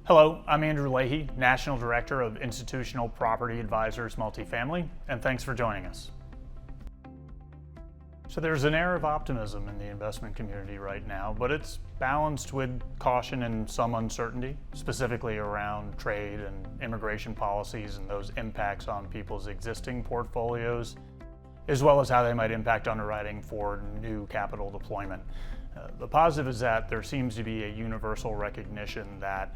Hello, I'm Andrew Leahy, National Director of Institutional Property Advisors Multifamily, and thanks for joining us. So there's an air of optimism in the investment community right now, but it's balanced with caution and some uncertainty, specifically around trade and immigration policies and those impacts on people's existing portfolios, as well as how they might impact underwriting for new capital deployment. The positive is that there seems to be a universal recognition that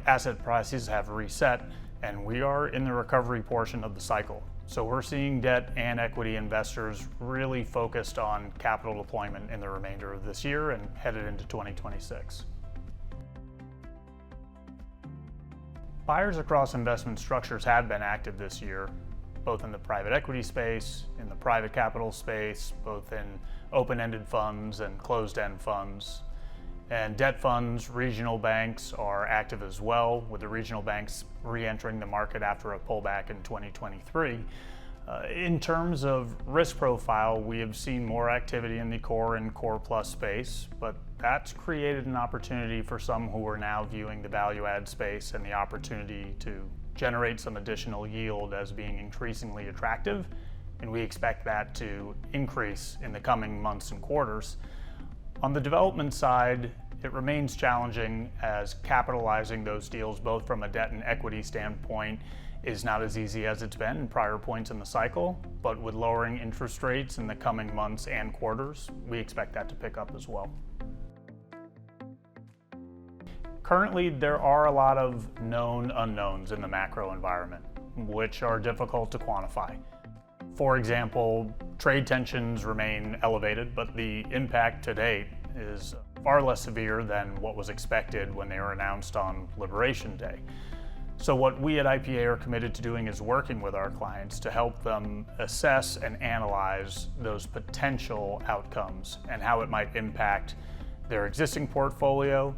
asset prices have reset and we are in the recovery portion of the cycle. So we're seeing debt and equity investors really focused on capital deployment in the remainder of this year and headed into 2026. Buyers across investment structures have been active this year, both in the private equity space, in the private capital space, both in open-ended funds and closed-end funds. And debt funds, regional banks are active as well, with the regional banks re-entering the market after a pullback in 2023. In terms of risk profile, we have seen more activity in the core and core plus space, but that's created an opportunity for some who are now viewing the value add space and the opportunity to generate some additional yield as being increasingly attractive, and we expect that to increase in the coming months and quarters. On the development side, it remains challenging as capitalizing those deals both from a debt and equity standpoint is not as easy as it's been in prior points in the cycle, but with lowering interest rates in the coming months and quarters, we expect that to pick up as well. Currently, there are a lot of known unknowns in the macro environment, which are difficult to quantify. For example, trade tensions remain elevated, but the impact to date is far less severe than what was expected when they were announced on Liberation Day. So what we at IPA are committed to doing is working with our clients to help them assess and analyze those potential outcomes and how it might impact their existing portfolio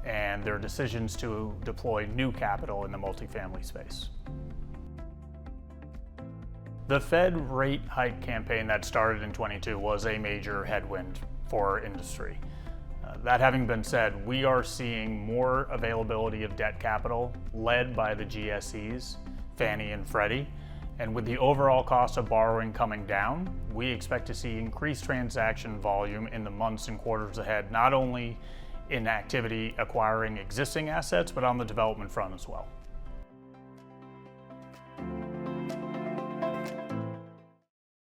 and their decisions to deploy new capital in the multifamily space. The Fed rate hike campaign that started in 22 was a major headwind for our industry. That having been said, we are seeing more availability of debt capital led by the GSEs, Fannie and Freddie, and with the overall cost of borrowing coming down, we expect to see increased transaction volume in the months and quarters ahead, not only in activity acquiring existing assets, but on the development front as well.